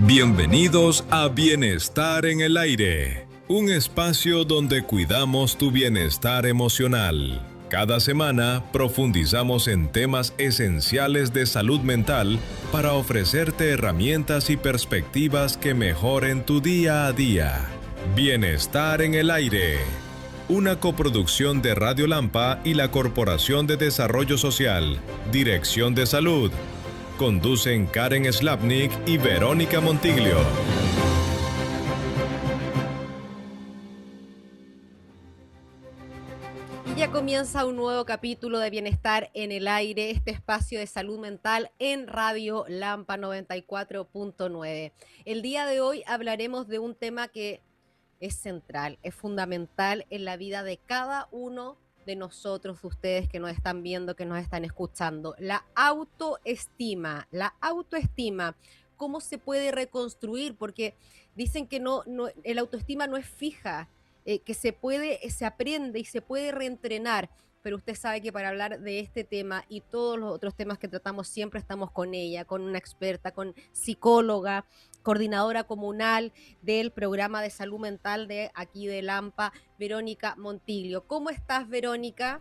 Bienvenidos a Bienestar en el Aire, un espacio donde cuidamos tu bienestar emocional. Cada semana profundizamos en temas esenciales de salud mental para ofrecerte herramientas y perspectivas que mejoren tu día a día. Bienestar en el Aire, una coproducción de Radio Lampa y la Corporación de Desarrollo Social, Dirección de Salud. Conducen Karen Slapnik y Verónica Montiglio. Y ya comienza un nuevo capítulo de Bienestar en el Aire, este espacio de salud mental en Radio Lampa 94.9. El día de hoy hablaremos de un tema que es central, es fundamental en la vida de cada uno de nosotros, de ustedes que nos están viendo, que nos están escuchando. La autoestima, ¿cómo se puede reconstruir? Porque dicen que el autoestima no es fija, que se aprende y se puede reentrenar. Pero usted sabe que para hablar de este tema y todos los otros temas que tratamos siempre estamos con ella, con una experta, con psicóloga, coordinadora comunal del programa de salud mental de aquí de Lampa, Verónica Montiglio. ¿Cómo estás, Verónica?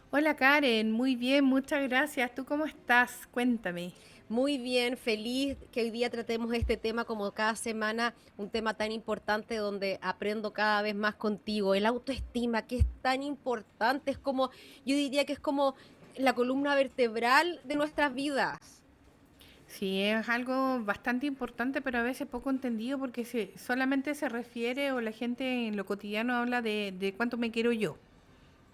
Hola Karen, muy bien, muchas gracias. ¿Tú cómo estás? Cuéntame. Muy bien, feliz que hoy día tratemos este tema como cada semana, un tema tan importante donde aprendo cada vez más contigo. El autoestima, que es tan importante, yo diría que es como la columna vertebral de nuestras vidas. Sí, es algo bastante importante, pero a veces poco entendido porque solamente se refiere o la gente en lo cotidiano habla de cuánto me quiero yo.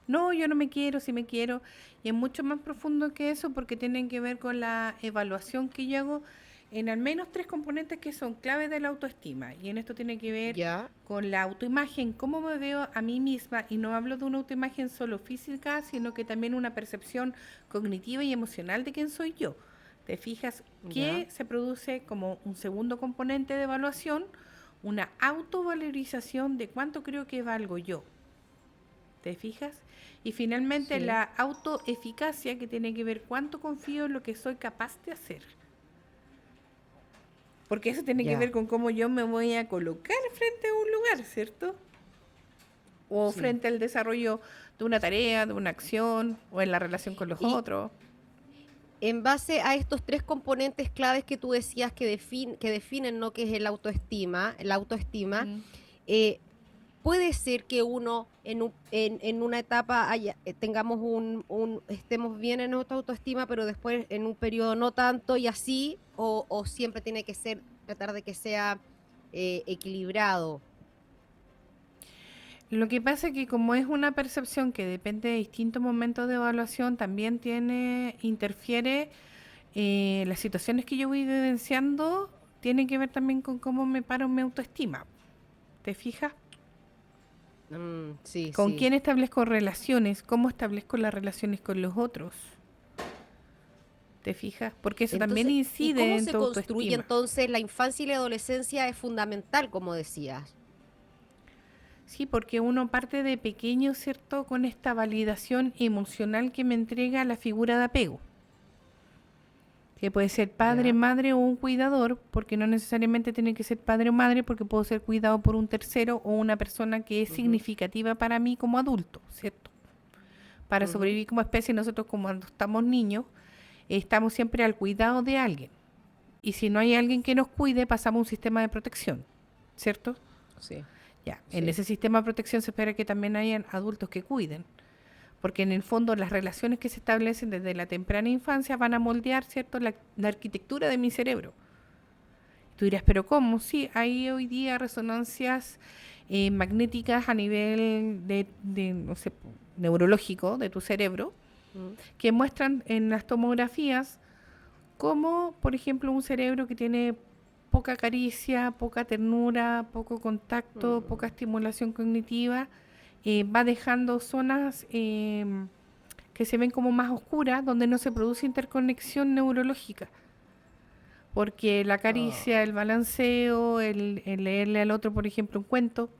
No, yo no me quiero, sí me quiero. Y es mucho más profundo que eso porque tienen que ver con la evaluación que yo hago en al menos 3 componentes que son claves de la autoestima. Y en esto tiene que ver con la autoimagen, cómo me veo a mí misma. Y no hablo de una autoimagen solo física, sino que también una percepción cognitiva y emocional de quién soy yo. ¿Te fijas? Que se produce como un segundo componente de evaluación, una autovalorización de cuánto creo que valgo yo. ¿Te fijas? Y finalmente la autoeficacia, que tiene que ver cuánto confío en lo que soy capaz de hacer. Porque eso tiene que ver con cómo yo me voy a colocar frente a un lugar, ¿cierto? O frente al desarrollo de una tarea, de una acción, o en la relación con los otros. En base a estos 3 componentes claves que tú decías que definen lo que es la autoestima, puede ser que uno en una etapa estemos bien en nuestra autoestima, pero después en un periodo no tanto y así, o siempre tiene que tratar de que sea equilibrado. Lo que pasa es que como es una percepción que depende de distintos momentos de evaluación, también interfiere las situaciones que yo voy vivenciando, tienen que ver también con cómo me paro mi autoestima. ¿Te fijas? ¿Con quién establezco relaciones? ¿Cómo establezco las relaciones con los otros? ¿Te fijas? Porque eso también incide en tu autoestima. ¿Cómo se construye entonces la infancia y la adolescencia? Es fundamental, como decías. Sí, porque uno parte de pequeño, ¿cierto? Con esta validación emocional que me entrega la figura de apego. Que puede ser padre, madre o un cuidador, porque no necesariamente tiene que ser padre o madre, porque puedo ser cuidado por un tercero o una persona que es significativa para mí como adulto, ¿cierto? Para sobrevivir como especie, nosotros como cuando estamos niños, estamos siempre al cuidado de alguien. Y si no hay alguien que nos cuide, pasamos a un sistema de protección, ¿cierto? Sí. En ese sistema de protección se espera que también hayan adultos que cuiden. Porque en el fondo las relaciones que se establecen desde la temprana infancia van a moldear, ¿cierto?, la arquitectura de mi cerebro. Tú dirás, ¿pero cómo? Sí, hay hoy día resonancias magnéticas a nivel neurológico de tu cerebro que muestran en las tomografías cómo, por ejemplo, un cerebro que tiene poca caricia, poca ternura, poco contacto, poca estimulación cognitiva, va dejando zonas que se ven como más oscuras, donde no se produce interconexión neurológica. Porque la caricia, el balanceo, el leerle al otro, por ejemplo, un cuento,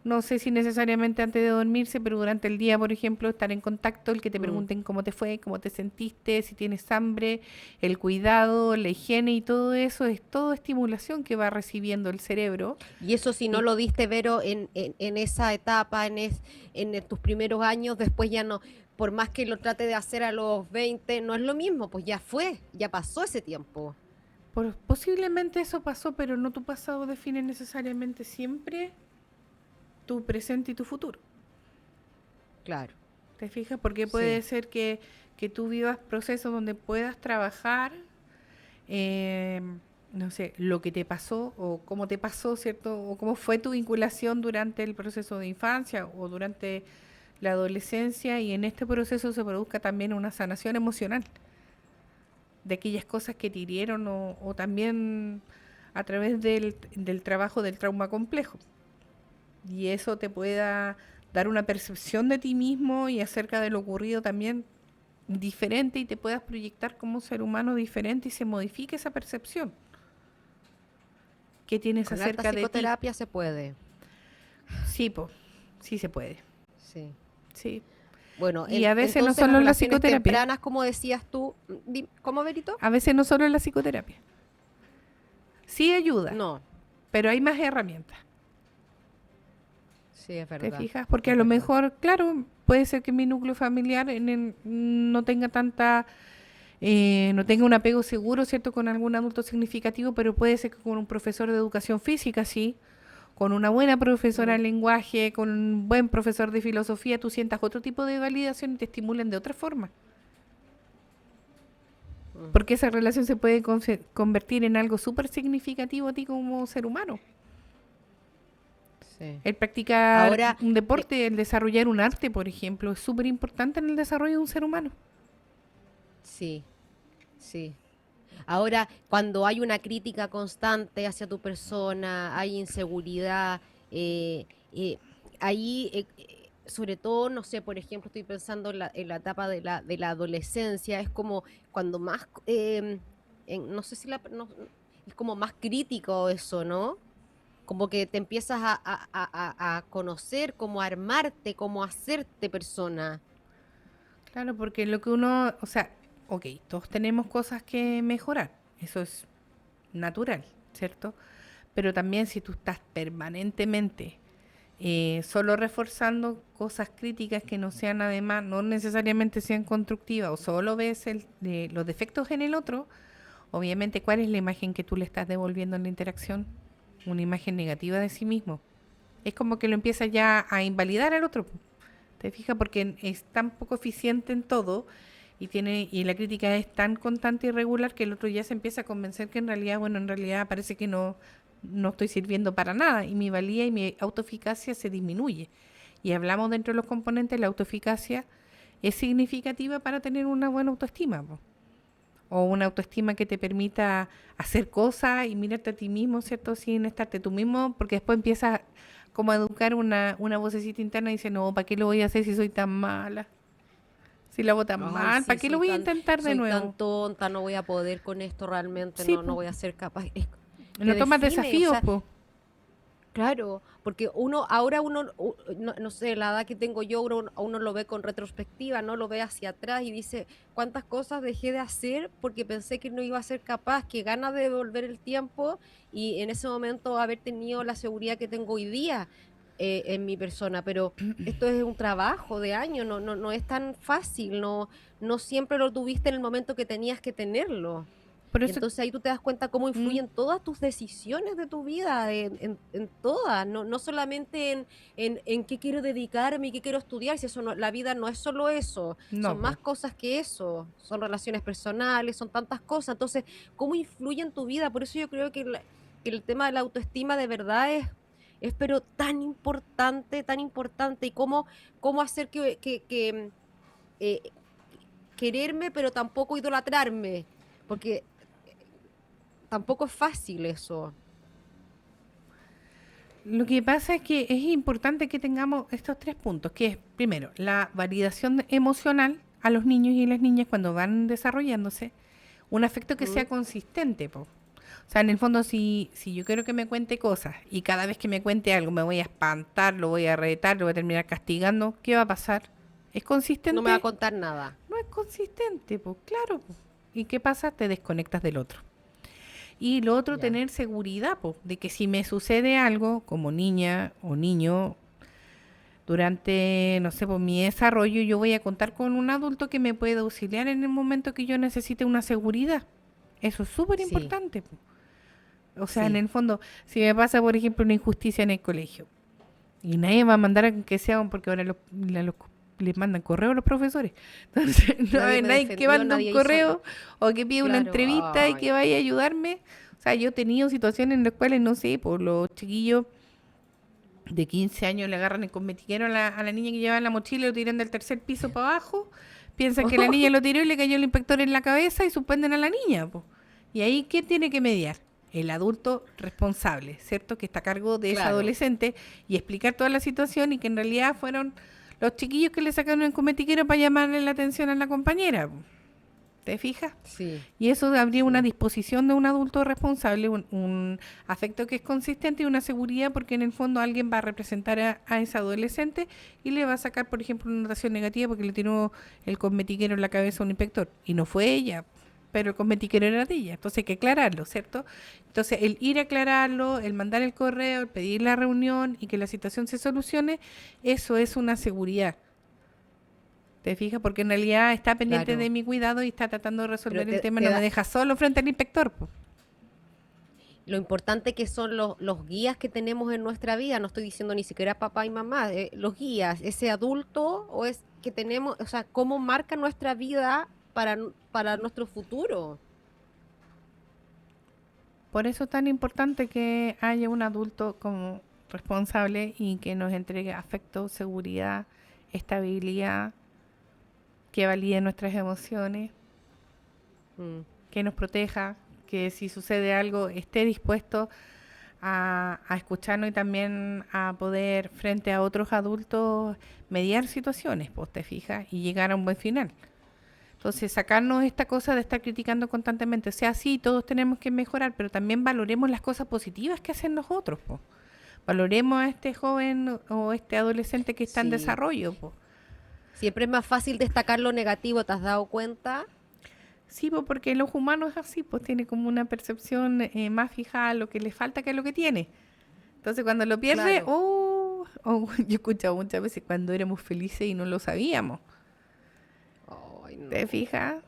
No sé si necesariamente antes de dormirse, pero durante el día, por ejemplo, estar en contacto, el que te pregunten cómo te fue, cómo te sentiste, si tienes hambre, el cuidado, la higiene y todo eso es todo estimulación que va recibiendo el cerebro. Y eso si no Y lo diste, Vero, en esa etapa, tus primeros años, después ya no, por más que lo trate de hacer a los 20, no es lo mismo, pues ya fue, ya pasó ese tiempo. posiblemente eso pasó, pero no tu pasado define necesariamente siempre tu presente y tu futuro. Claro, ¿Te fijas? Porque sí. puede ser que tú vivas procesos donde puedas trabajar, eh, no sé, lo que te pasó o cómo te pasó, ¿cierto? O cómo fue tu vinculación durante el proceso de infancia o durante la adolescencia y en este proceso se produzca también una sanación emocional de aquellas cosas que te hirieron o también a través del trabajo del trauma complejo. Y eso te pueda dar una percepción de ti mismo y acerca de lo ocurrido también diferente y te puedas proyectar como un ser humano diferente y se modifique esa percepción que tienes Con harta acerca de ti. psicoterapia se puede. Sí, sí se puede, Sí. sí. Bueno, Y a veces no entonces las solo la relaciones psicoterapia, tempranas, como decías tú, ¿cómo, Verito? a veces no solo la psicoterapia. Sí ayuda, No, pero hay más herramientas. sí, es ¿Te verdad, fijas? Porque a es lo verdad. mejor, claro, puede ser que mi núcleo familiar no tenga no tenga un apego seguro, ¿cierto?, con algún adulto significativo, pero puede ser que con un profesor de educación física, sí, con una buena profesora Mm, de lenguaje, con un buen profesor de filosofía, tú sientas otro tipo de validación y te estimulen de otra forma. mm, Porque esa relación se puede convertir en algo súper significativo a ti como ser humano. sí. El practicar Ahora, un eh, deporte, el desarrollar un arte, por ejemplo, es súper importante en el desarrollo de un ser humano. sí, sí. Ahora, cuando hay una crítica constante hacia tu persona, hay inseguridad, eh, ahí, sobre todo, no sé, por ejemplo, estoy pensando en la etapa de la adolescencia, es como cuando más, no sé si es como más crítico eso, ¿no? Como que te empiezas a conocer, como a armarte, como a hacerte persona. Claro, porque lo que uno, o sea, ok, todos tenemos cosas que mejorar, eso es natural, ¿cierto? Pero también si tú estás permanentemente solo reforzando cosas críticas que no sean además, no necesariamente sean constructivas, o solo ves los defectos en el otro, obviamente, ¿cuál es la imagen que tú le estás devolviendo en la interacción? Una imagen negativa de sí mismo. Es como que lo empiezas ya a invalidar al otro. ¿Te fijas? Porque es tan poco eficiente en todo y la crítica es tan constante y regular que el otro ya se empieza a convencer que en realidad, bueno, en realidad parece que no estoy sirviendo para nada y mi valía y mi autoeficacia se disminuye. Y hablamos dentro de los componentes, la autoeficacia es significativa para tener una buena autoestima, po. O una autoestima que te permita hacer cosas y mirarte a ti mismo, ¿cierto? Sin estarte tú mismo, porque después empiezas como a educar una vocecita interna y dice, no, ¿para qué lo voy a hacer si soy tan mala? Si lo hago tan Ay, mal, ¿para sí, qué lo voy a intentar de soy tan nuevo? tonta, no voy a poder con esto realmente, Sí, no, no pues, voy a ser capaz. Te no tomas define, o desafíos, sea, pues. claro, porque no, no sé, la edad que tengo yo, uno lo ve con retrospectiva, no lo ve hacia atrás y dice cuántas cosas dejé de hacer porque pensé que no iba a ser capaz, que ganas de devolver el tiempo y en ese momento haber tenido la seguridad que tengo hoy día en mi persona, pero esto es un trabajo de años, no es tan fácil, no siempre lo tuviste en el momento que tenías que tenerlo. Por Y eso, entonces ahí tú te das cuenta cómo mm, influyen todas tus decisiones de tu vida, en todas, no solamente en qué quiero dedicarme y qué quiero estudiar, si eso la vida no es solo eso, no, son más pues. cosas que eso, son relaciones personales, son tantas cosas. Entonces, ¿cómo influye en tu vida? Por eso yo creo que, que el tema de la autoestima de verdad es pero tan importante, y cómo hacer que eh, quererme, pero tampoco idolatrarme, porque tampoco es fácil eso. Lo que pasa es que es importante que tengamos estos tres puntos, que es, primero, la validación emocional a los niños y las niñas cuando van desarrollándose, un afecto que sea ¿Mm? consistente, po. O sea, en el fondo, si yo quiero que me cuente cosas y cada vez que me cuente algo me voy a espantar, lo voy a retar, lo voy a terminar castigando, ¿qué va a pasar? ¿Es No me va a consistente? contar nada. No es consistente, pues claro. Po. ¿Y qué pasa? Te desconectas del otro. Y lo otro, Ya. tener seguridad, po, de que si me sucede algo como niña o niño durante, no sé, por mi desarrollo, yo voy a contar con un adulto que me pueda auxiliar en el momento que yo necesite una seguridad. Eso es súper Sí, importante. Po. O sea, en sí. el fondo, si me pasa, por ejemplo, una injusticia en el colegio, y nadie va a mandar a que sea, porque ahora les mandan correo a los profesores. Entonces, no Nadie hay me nadie que defendió, manda un nadie hizo nada. correo o que pida una Claro, entrevista y ay, que vaya a ayudarme. O sea, yo he tenido situaciones en las cuales, no sé, por los chiquillos de 15 años le agarran el cosmetiquero a la niña que lleva en la mochila y lo tiran del tercer piso para abajo. Piensan que la niña lo tiró y le cayó el inspector en la cabeza y suspenden a la niña. Po. Y ahí, ¿quién tiene que mediar? El adulto responsable, ¿cierto? Que está a cargo de esa claro. adolescente y explicar toda la situación y que en realidad fueron los chiquillos que le sacaron el cosmetiquero para llamarle la atención a la compañera. Po. ¿Te fijas? Sí, Y eso habría una sí. disposición de un adulto responsable, un afecto que es consistente y una seguridad porque en el fondo alguien va a representar a ese adolescente y le va a sacar, por ejemplo, una notación negativa porque le tiró el cosmetiquero en la cabeza a un inspector. Y no fue ella, pero el cosmetiquero era de ella. Entonces hay que aclararlo, ¿cierto? Entonces el ir a aclararlo, el mandar el correo, el pedir la reunión y que la situación se solucione, eso es una seguridad. ¿Te fijas? Porque en realidad está pendiente de Claro. mi cuidado y está tratando de Pero resolver el te, tema, te no me da deja solo frente al inspector. Po. lo importante que son los guías que tenemos en nuestra vida. No estoy diciendo ni siquiera papá y mamá, los guías, ese adulto o es que tenemos, o sea, cómo marca nuestra vida para nuestro futuro. Por eso es tan importante que haya un adulto como responsable y que nos entregue afecto, seguridad, estabilidad, que valide nuestras emociones, Mm, que nos proteja, que si sucede algo esté dispuesto a escucharnos y también a poder frente a otros adultos mediar situaciones, pues te fijas, y llegar a un buen final. Entonces, sacarnos esta cosa de estar criticando constantemente. O sea, sí, todos tenemos que mejorar, pero también valoremos las cosas positivas que hacen los otros, po. Valoremos a este joven o este adolescente que está en sí, desarrollo, po. siempre es más fácil destacar lo negativo, ¿te has dado cuenta? Sí, po, porque los humanos es así, pues tiene como una percepción más fija a lo que le falta que a lo que tiene. Entonces, cuando lo pierde, Claro. oh, oh, yo he escuchado muchas veces cuando éramos felices y no lo sabíamos. Ay, ¿Te no. fijas?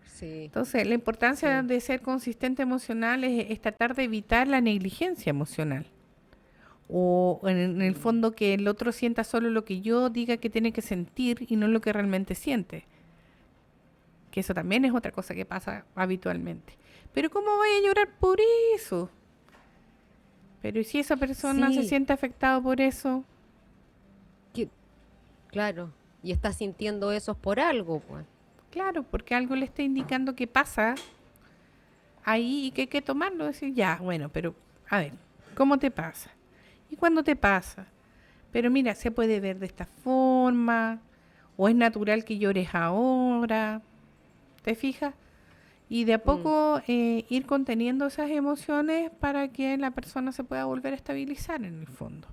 Sí, Entonces, la importancia sí. de ser consistente emocional es tratar de evitar la negligencia emocional. O en el Mm. fondo que el otro sienta solo lo que yo diga que tiene que sentir y no lo que realmente siente. Que eso también es otra cosa que pasa habitualmente. Pero ¿cómo voy a llorar por eso? Pero ¿y si esa persona se Sí, siente afectada por eso? que, claro. Y está sintiendo eso por algo, pues. Claro, porque algo le está indicando que pasa ahí y que hay que tomarlo. Decir, ya, bueno, pero a ver, ¿cómo te pasa? ¿Y cuándo te pasa? Pero mira, se puede ver de esta forma, o es natural que llores ahora, ¿te fijas? Y de a Mm. poco ir conteniendo esas emociones para que la persona se pueda volver a estabilizar en el fondo.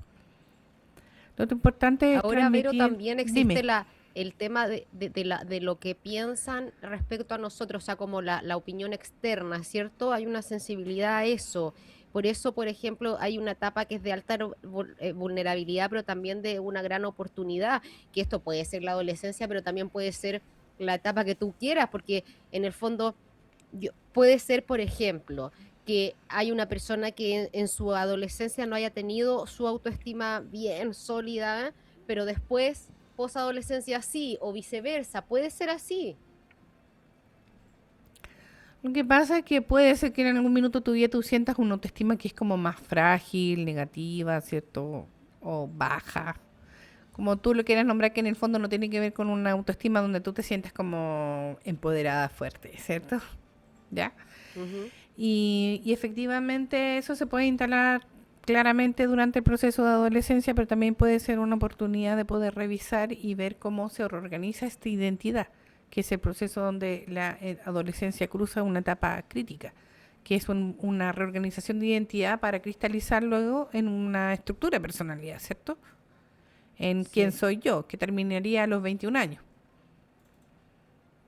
Lo importante es Ahora, Vero, transmitir, también existe dime, el tema de lo que piensan respecto a nosotros, o sea, como la opinión externa, ¿cierto? Hay una sensibilidad a eso. Por eso, por ejemplo, hay una etapa que es de alta vulnerabilidad, pero también de una gran oportunidad, que esto puede ser la adolescencia, pero también puede ser la etapa que tú quieras, porque en el fondo puede ser, por ejemplo, que hay una persona que en su adolescencia no haya tenido su autoestima bien sólida, pero después, posadolescencia sí, o viceversa, puede ser así. lo que pasa es que puede ser que en algún minuto de tu vida tú sientas una autoestima que es como más frágil, negativa, ¿cierto? O baja. Como tú lo quieras nombrar, que en el fondo no tiene que ver con una autoestima donde tú te sientas como empoderada, fuerte, ¿cierto? ¿Ya? Ujú. Y efectivamente eso se puede instalar claramente durante el proceso de adolescencia, pero también puede ser una oportunidad de poder revisar y ver cómo se reorganiza esta identidad, que es el proceso donde la adolescencia cruza una etapa crítica, que es una reorganización de identidad para cristalizar luego en una estructura de personalidad, ¿cierto? En quién soy yo, que terminaría a los 21 años.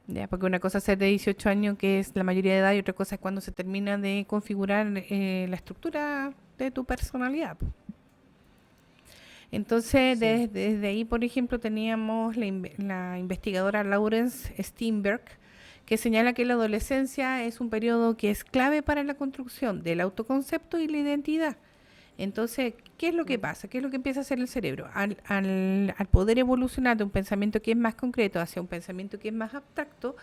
¿Ya? Porque una cosa es ser de 18 años, que es la mayoría de edad, y otra cosa es cuando se termina de configurar la estructura de tu personalidad. Entonces, desde ahí, por ejemplo, teníamos la investigadora Lawrence Steinberg, que señala que la adolescencia es un periodo que es clave para la construcción del autoconcepto y la identidad. Entonces, ¿qué es lo que pasa? ¿Qué es lo que empieza a hacer el cerebro? Al poder evolucionar de un pensamiento que es más concreto hacia un pensamiento que es más abstracto,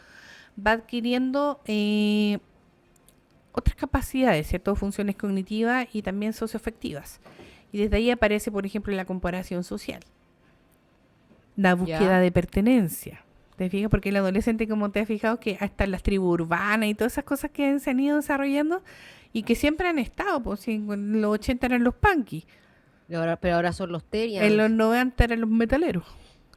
va adquiriendo otras capacidades, ¿cierto? Funciones cognitivas y también socioafectivas. Y desde ahí aparece, por ejemplo, la comparación social, la búsqueda de pertenencia. ¿Te fijas? Porque el adolescente, como te has fijado, que hasta las tribus urbanas y todas esas cosas que se han ido desarrollando y que siempre han estado, pues si en los 80 eran los punkies. Pero ahora son los terians. En los 90 eran los metaleros.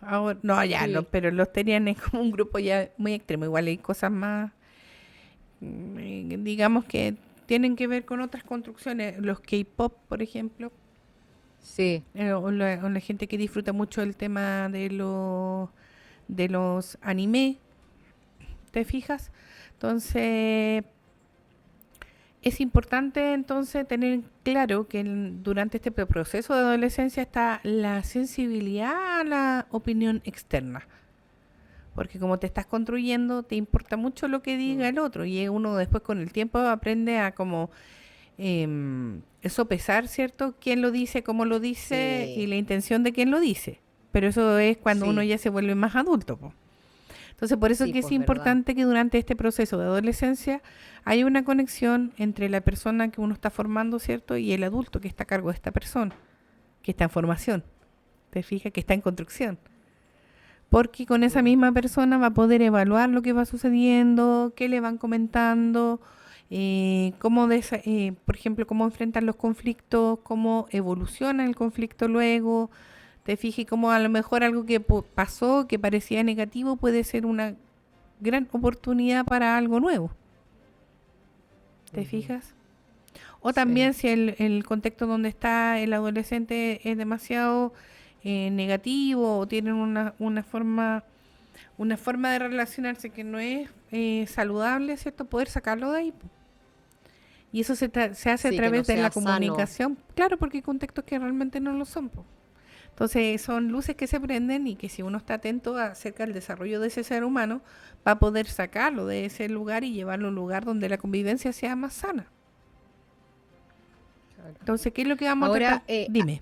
Ahora, no, ya, sí. Pero los terians es como un grupo ya muy extremo. Igual hay cosas más, digamos, que tienen que ver con otras construcciones. Los K-pop, por ejemplo. Sí. O la gente que disfruta mucho el tema de los anime, ¿te fijas? Entonces, es importante entonces tener claro que durante este proceso de adolescencia está la sensibilidad a la opinión externa. Porque como te estás construyendo, te importa mucho lo que diga el otro. Y uno después con el tiempo aprende a como sopesar, ¿cierto? Quién lo dice, cómo lo dice y la intención de quién lo dice. Pero eso es cuando uno ya se vuelve más adulto, po. Entonces, por eso es que es importante que durante este proceso de adolescencia haya una conexión entre la persona que uno está formando, ¿cierto? Y el adulto que está a cargo de esta persona, que está en formación. ¿Te fijas? Que está en construcción. Porque con esa misma persona va a poder evaluar lo que va sucediendo, qué le van comentando, por ejemplo, cómo enfrentan los conflictos, cómo evoluciona el conflicto luego. Te fijas cómo a lo mejor algo que pasó, que parecía negativo, puede ser una gran oportunidad para algo nuevo. ¿Te fijas? O también si el contexto donde está el adolescente es demasiado negativo o tienen una forma de relacionarse que no es saludable, ¿cierto? Poder sacarlo de ahí. Y eso se hace a través de la comunicación. Sano. Claro, porque hay contextos que realmente no lo son, po. Entonces son luces que se prenden y que si uno está atento acerca del desarrollo de ese ser humano, va a poder sacarlo de ese lugar y llevarlo a un lugar donde la convivencia sea más sana. Claro. Entonces, ¿qué es lo que vamos a tratar? Dime.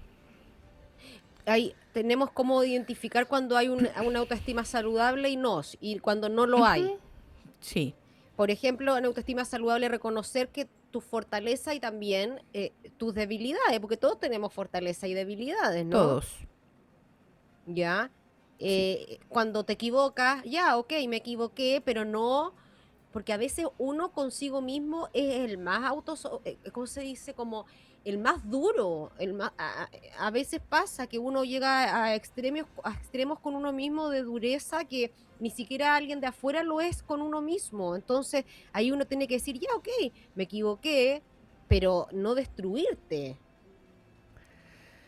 Tenemos cómo identificar cuando hay una autoestima saludable y cuando no lo hay. Sí. Por ejemplo, en autoestima saludable reconocer que tu fortaleza y también tus debilidades, porque todos tenemos fortaleza y debilidades, ¿no? Todos. ¿Ya? Cuando te equivocas, me equivoqué, pero no, porque a veces uno consigo mismo es el más ¿cómo se dice? Como el más duro, a veces pasa que uno llega a extremos con uno mismo de dureza que ni siquiera alguien de afuera lo es con uno mismo. Entonces ahí uno tiene que decir, me equivoqué, pero no destruirte.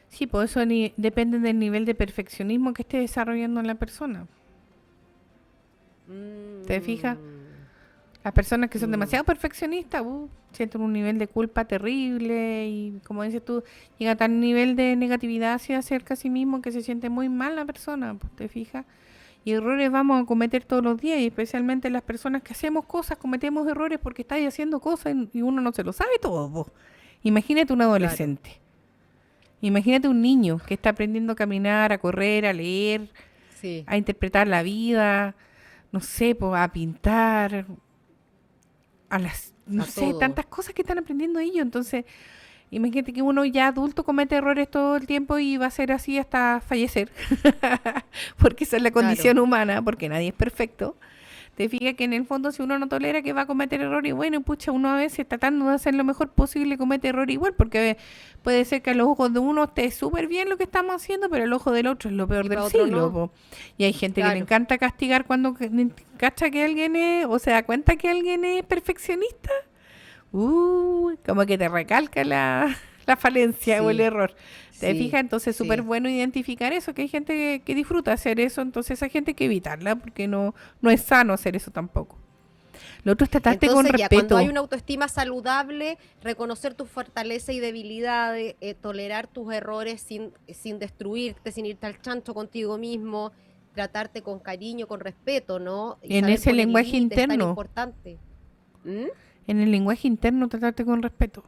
Sí, pues eso depende del nivel de perfeccionismo que esté desarrollando la persona. ¿Te fijas? Las personas que son demasiado perfeccionistas sienten un nivel de culpa terrible y, como dices tú, llega a tal nivel de negatividad hacia sí mismo que se siente muy mal la persona, pues, ¿te fijas? Y errores vamos a cometer todos los días, y especialmente las personas que hacemos cosas, cometemos errores porque estáis haciendo cosas y uno no se lo sabe todo, pues. Imagínate un adolescente. Claro. Imagínate un niño que está aprendiendo a caminar, a correr, a leer, a interpretar la vida, no sé, pues, a pintar, tantas cosas que están aprendiendo ellos. Entonces, imagínate que uno ya adulto comete errores todo el tiempo y va a ser así hasta fallecer, porque esa es la condición humana, porque nadie es perfecto. Te fijas que en el fondo, si uno no tolera que va a cometer errores, bueno, uno a veces tratando de hacer lo mejor posible comete error igual, porque puede ser que a los ojos de uno esté súper bien lo que estamos haciendo, pero el ojo del otro es lo peor del siglo. No. Y hay gente que le encanta castigar cuando cacha que alguien es, o se da cuenta que alguien es perfeccionista, como que te recalca la falencia o el Sí, error. ¿Te sí, fijas? Entonces es súper sí. bueno identificar eso, que hay gente que disfruta hacer eso, entonces esa gente hay que evitarla porque no es sano hacer eso tampoco. Lo otro es tratarte con Entonces ya, cuando hay respeto. una autoestima saludable, reconocer tus fortalezas y debilidades, tolerar tus errores sin destruirte, sin irte al chancho contigo mismo, tratarte con cariño, con respeto, ¿no? Y En saber ese poner lenguaje límites, tan interno, importante. ¿Mm? en el lenguaje interno tratarte con respeto.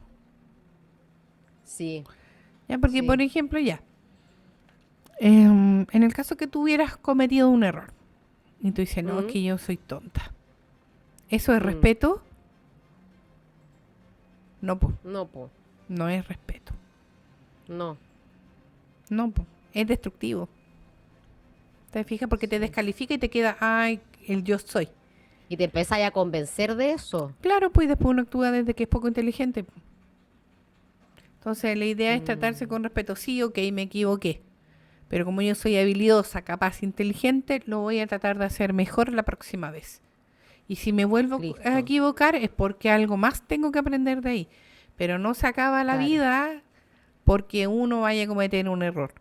Sí, Ya, porque por sí. ejemplo ya, en el caso que tú hubieras cometido un error y tú dices, no, es Mm, que yo soy tonta. ¿Eso es mm. respeto? No, po, No, po, no es respeto. no. No, po, es destructivo. ¿Te fijas? Porque te Sí. descalifica y te queda, ay, el yo soy. Y te empiezas a convencer de eso. Claro, pues después uno actúa desde que es poco inteligente. Entonces la idea es tratarse Mm, con respeto. Sí, ok, me equivoqué. Pero como yo soy habilidosa, capaz, inteligente, lo voy a tratar de hacer mejor la próxima vez. Y si me vuelvo a listo, equivocar es porque algo más tengo que aprender de ahí. Pero no se acaba la claro. vida porque uno vaya a cometer un error.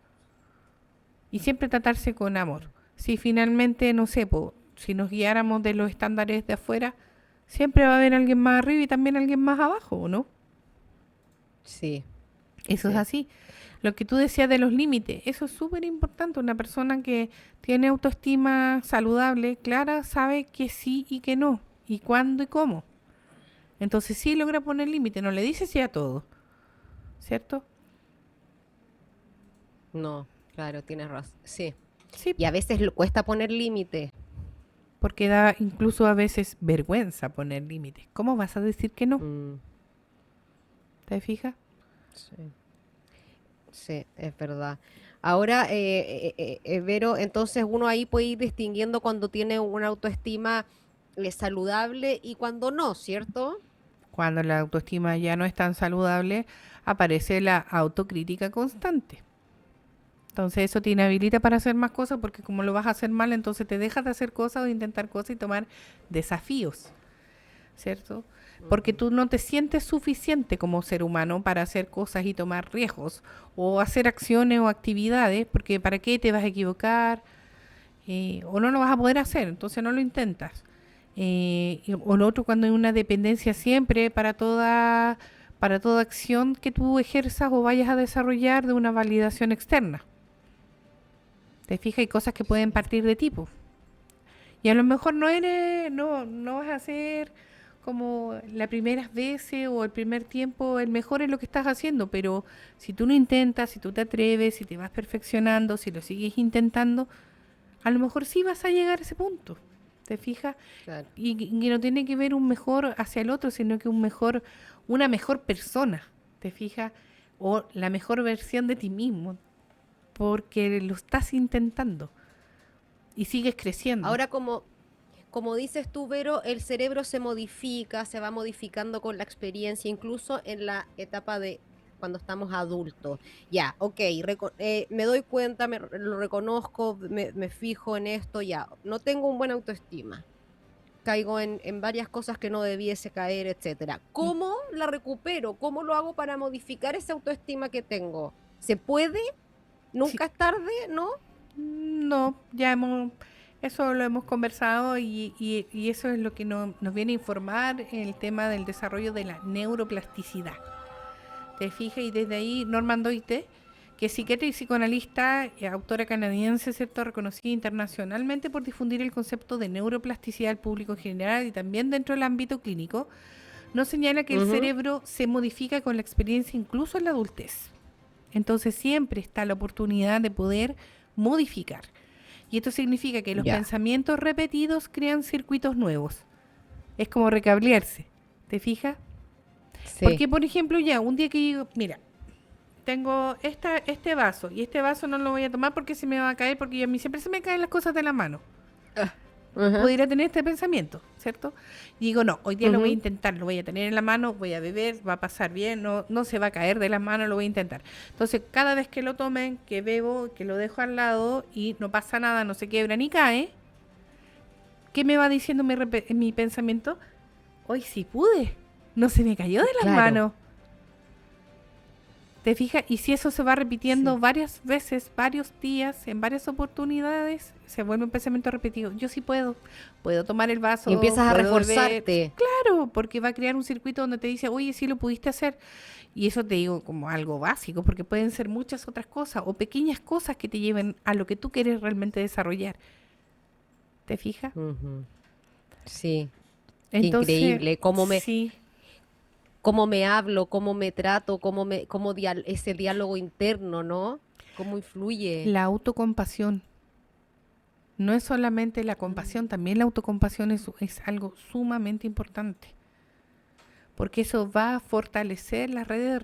Y siempre tratarse con amor. Si finalmente, no sé, po, si nos guiáramos de los estándares de afuera, siempre va a haber alguien más arriba y también alguien más abajo, ¿no? Sí, Eso es sí. así. Lo que tú decías de los límites, eso es súper importante. Una persona que tiene autoestima saludable, clara, sabe que sí y que no, y cuándo y cómo. Entonces sí logra poner límite, no le dice sí a todo, ¿cierto? No, claro, tienes razón. Sí. Sí, Y a veces cuesta poner límite. porque da incluso a veces vergüenza poner límites. ¿Cómo vas a decir que no? Mm, ¿Te fijas? sí, sí, es verdad. Ahora, Vero, entonces uno ahí puede ir distinguiendo cuando tiene una autoestima saludable y cuando no, ¿cierto? Cuando la autoestima ya no es tan saludable, aparece la autocrítica constante. Entonces eso te inhabilita para hacer más cosas porque como lo vas a hacer mal, entonces te dejas de hacer cosas o de intentar cosas y tomar desafíos, ¿cierto? Porque Ujú. tú no te sientes suficiente como ser humano para hacer cosas y tomar riesgos o hacer acciones o actividades, porque ¿para qué te vas a equivocar? O no lo vas a poder hacer, entonces no lo intentas. O lo otro cuando hay una dependencia siempre para toda acción que tú ejerzas o vayas a desarrollar de una validación externa. Te fijas, hay cosas que pueden Sí, partir de tipo. Y a lo mejor no vas a ser como la primeras veces o el primer tiempo el mejor en lo que estás haciendo, pero si tú lo intentas, si tú te atreves, si te vas perfeccionando, si lo sigues intentando, a lo mejor sí vas a llegar a ese punto. ¿Te fijas? claro. Y no tiene que ver un mejor hacia el otro, sino que una mejor persona, ¿te fijas? O la mejor versión de ti mismo, porque lo estás intentando y sigues creciendo. Ahora, como dices tú, Vero, el cerebro se modifica, se va modificando con la experiencia, incluso en la etapa de cuando estamos adultos. Ya, ok, me doy cuenta, lo reconozco, me fijo en esto, ya, no tengo un buen autoestima, caigo en varias cosas que no debiese caer, etcétera. ¿Cómo la recupero? ¿Cómo lo hago para modificar esa autoestima que tengo? ¿Se puede? Sí, ¿Nunca es tarde? ¿No? no, eso lo hemos conversado y eso es lo que nos viene a informar el tema del desarrollo de la neuroplasticidad. Te fijas, y desde ahí Norman Doite, que es psiquiatra y psicoanalista, autora canadiense, ¿cierto?, reconocida internacionalmente por difundir el concepto de neuroplasticidad al público en general y también dentro del ámbito clínico, nos señala que el Ujú. cerebro se modifica con la experiencia incluso en la adultez. Entonces siempre está la oportunidad de poder modificar. Y esto significa que los Ya, pensamientos repetidos crean circuitos nuevos. Es como recablearse. ¿Te fijas? sí. Porque, por ejemplo, ya un día que digo, mira, tengo este vaso y este vaso no lo voy a tomar porque se me va a caer porque a mí siempre se me caen las cosas de la mano. Ah, ajá, Pudiera tener este pensamiento, ¿cierto? Y digo, no, hoy día lo voy a ujú. intentar, lo voy a tener en la mano, voy a beber, va a pasar bien, no se va a caer de las manos, lo voy a intentar. Entonces, cada vez que lo tomen, que bebo, que lo dejo al lado y no pasa nada, no se quiebra ni cae, ¿qué me va diciendo mi pensamiento? Hoy sí pude, no se me cayó de las Claro. manos. ¿Te fijas? Y si eso se va repitiendo Sí. varias veces, varios días, en varias oportunidades, se vuelve un pensamiento repetido. Yo sí puedo tomar el vaso, Y empiezas a puedo beber. reforzarte. Claro, porque va a crear un circuito donde te dice, oye, sí lo pudiste hacer. Y eso te digo como algo básico, porque pueden ser muchas otras cosas o pequeñas cosas que te lleven a lo que tú quieres realmente desarrollar. ¿Te fijas? Ujú. Sí, qué Entonces, increíble. sí, Cómo me hablo, cómo me trato, ese diálogo interno, ¿no? Cómo influye. la autocompasión. No es solamente la compasión, también la autocompasión es algo sumamente importante. Porque eso va a fortalecer las redes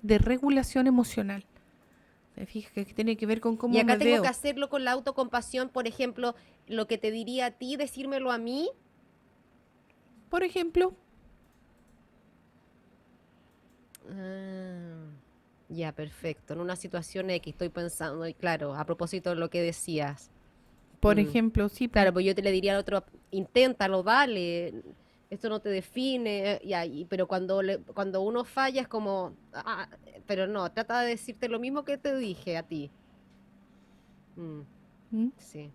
de regulación emocional. ¿Te fijas? Que tiene que ver con Y cómo acá me tengo que veo. hacerlo con la autocompasión, por ejemplo, lo que te diría a ti, decírmelo a mí. Por ejemplo, Ah, ya, perfecto. En una situación X estoy pensando, y claro, a propósito de lo que decías. Mm. sí, Claro, pues yo te le diría al otro, inténtalo, dale, esto no te define, pero cuando uno falla es como, pero no, trata de decirte lo mismo que te dije a ti. Mm, ¿Mm? sí.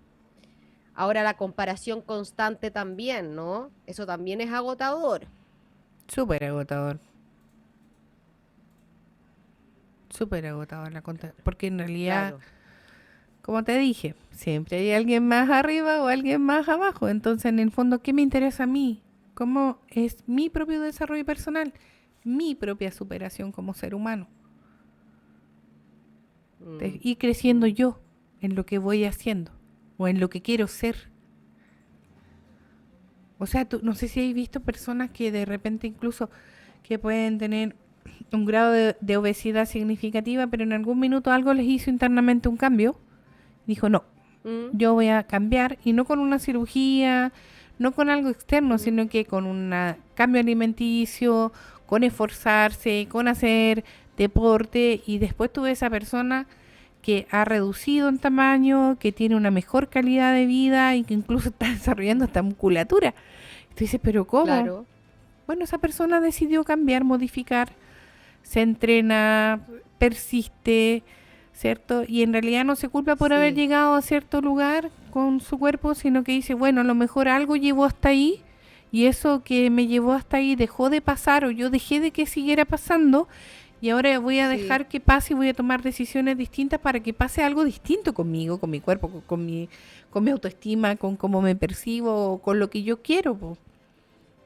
Ahora la comparación constante también, ¿no? Eso también es agotador. Súper agotador. Súper agotador porque en realidad, Claro. como te dije, siempre hay alguien más arriba o alguien más abajo. Entonces, en el fondo, ¿qué me interesa a mí? ¿Cómo es mi propio desarrollo personal? Mi propia superación como ser humano. Mm, Ir creciendo mm, yo en lo que voy haciendo o en lo que quiero ser. O sea, tú, no sé si hay visto personas que de repente incluso que pueden tener un grado de obesidad significativa, pero en algún minuto algo les hizo internamente un cambio. Dijo, no, mm, yo voy a cambiar y no con una cirugía, no con algo externo, mm. sino que con un cambio alimenticio, con esforzarse, con hacer deporte y después tuve esa persona que ha reducido en tamaño, que tiene una mejor calidad de vida y que incluso está desarrollando esta musculatura. Tú dices, pero ¿cómo? Claro. Bueno, esa persona decidió cambiar, modificar, se entrena, persiste, ¿cierto? Y en realidad no se culpa por haber Sí, llegado a cierto lugar con su cuerpo, sino que dice, bueno, a lo mejor algo llevó hasta ahí y eso que me llevó hasta ahí dejó de pasar o yo dejé de que siguiera pasando y ahora voy a sí, dejar que pase y voy a tomar decisiones distintas para que pase algo distinto conmigo, con mi cuerpo, con mi autoestima, con cómo me percibo, con lo que yo quiero, po.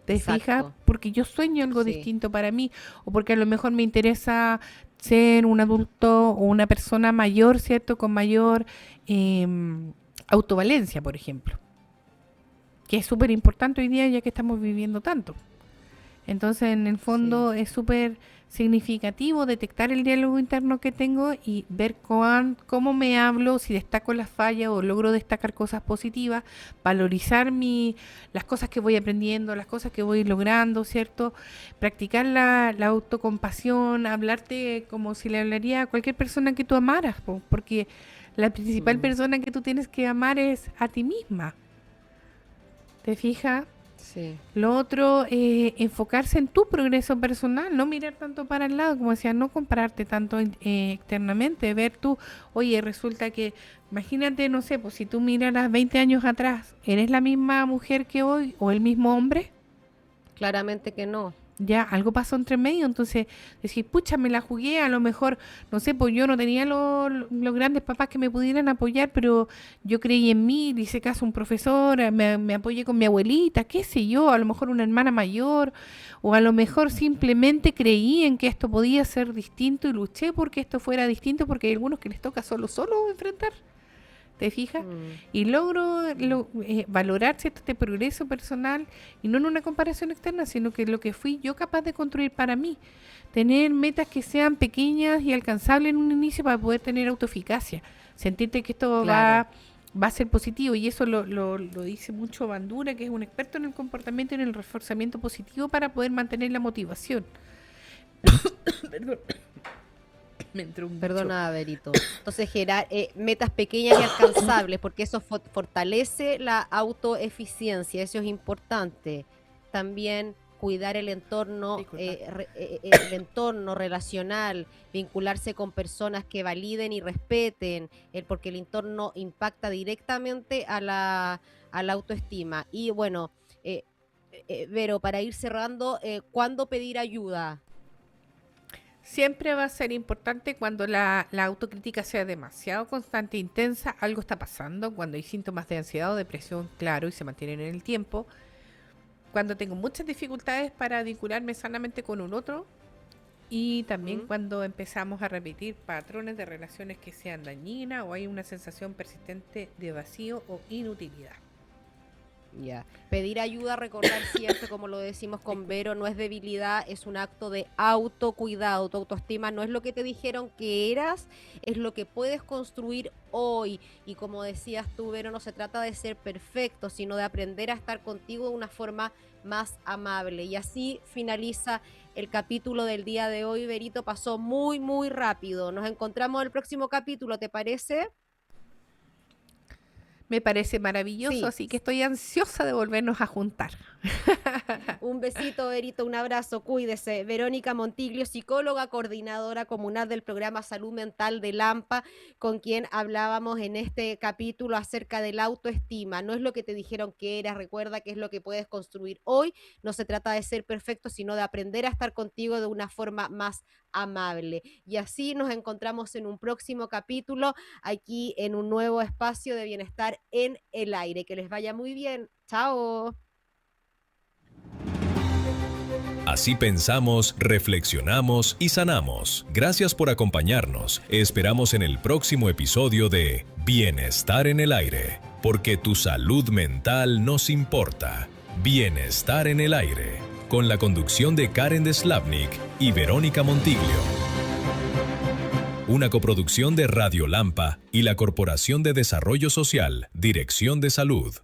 ¿Te fijas? exacto. Porque yo sueño algo Sí. distinto para mí o porque a lo mejor me interesa ser un adulto o una persona mayor, ¿cierto? Con mayor autovalencia, por ejemplo, que es súper importante hoy día ya que estamos viviendo tanto. Entonces, en el Sí. fondo es súper significativo detectar el diálogo interno que tengo y ver cómo me hablo, si destaco las fallas o logro destacar cosas positivas, valorizar las cosas que voy aprendiendo, las cosas que voy logrando, ¿cierto? Practicar la autocompasión, hablarte como si le hablaría a cualquier persona que tú amaras, porque la principal Mm, persona que tú tienes que amar es a ti misma. ¿Te fijas? sí. Lo otro, enfocarse en tu progreso personal, no mirar tanto para el lado, como decía, no compararte tanto externamente, ver tú, oye, resulta que, imagínate, no sé, pues si tú miraras 20 años atrás, ¿eres la misma mujer que hoy o el mismo hombre? Claramente que no. Ya, algo pasó entre medio, entonces decir, pucha, me la jugué, a lo mejor, no sé, pues yo no tenía los grandes papás que me pudieran apoyar, pero yo creí en mí, le hice caso a un profesor, me apoyé con mi abuelita, qué sé yo, a lo mejor una hermana mayor, o a lo mejor simplemente creí en que esto podía ser distinto y luché porque esto fuera distinto, porque hay algunos que les toca solo enfrentar. ¿Te fijas? Mm, Y logro mm. valorar ¿cierto? Este progreso personal y no en una comparación externa, sino que lo que fui yo capaz de construir para mí. Tener metas que sean pequeñas y alcanzables en un inicio para poder tener autoeficacia. Sentirte que esto Claro. va a ser positivo y eso lo dice mucho Bandura, que es un experto en el comportamiento y en el reforzamiento positivo para poder mantener la motivación. Perdón, me entró un bicho. Perdona, Berito. Entonces, metas pequeñas y alcanzables, porque eso fortalece la autoeficiencia, eso es importante. También cuidar el entorno, Disculpa. el entorno relacional, vincularse con personas que validen y respeten, porque el entorno impacta directamente a la autoestima. Y bueno, Vero, para ir cerrando, ¿cuándo pedir ayuda? Siempre va a ser importante cuando la autocrítica sea demasiado constante e intensa, algo está pasando, cuando hay síntomas de ansiedad o depresión, claro, y se mantienen en el tiempo, cuando tengo muchas dificultades para vincularme sanamente con un otro, y también cuando empezamos a repetir patrones de relaciones que sean dañinas o hay una sensación persistente de vacío o inutilidad. Ya. Pedir ayuda, recordar siempre, como lo decimos con Vero, no es debilidad, es un acto de autocuidado. Tu autoestima no es lo que te dijeron que eras, es lo que puedes construir hoy. Y como decías tú, Vero, no se trata de ser perfecto, sino de aprender a estar contigo de una forma más amable. Y así finaliza el capítulo del día de hoy. Verito, pasó muy, muy rápido. Nos encontramos en el próximo capítulo, ¿te parece? Me parece maravilloso, Sí. así que estoy ansiosa de volvernos a juntar. Un besito, Verito, un abrazo, cuídese. Verónica Montiglio, psicóloga, coordinadora comunal del programa Salud Mental de Lampa, con quien hablábamos en este capítulo acerca de la autoestima. No es lo que te dijeron que eras, recuerda que es lo que puedes construir hoy. No se trata de ser perfecto, sino de aprender a estar contigo de una forma más amable. Y así nos encontramos en un próximo capítulo, aquí en un nuevo espacio de bienestar en el aire. Que les vaya muy bien. Chao. Así pensamos, reflexionamos y sanamos. Gracias por acompañarnos. Esperamos en el próximo episodio de Bienestar en el Aire, porque tu salud mental nos importa. Bienestar en el Aire, con la conducción de Karen Deslavnik y Verónica Montiglio. Una coproducción de Radio Lampa y la Corporación de Desarrollo Social, Dirección de Salud.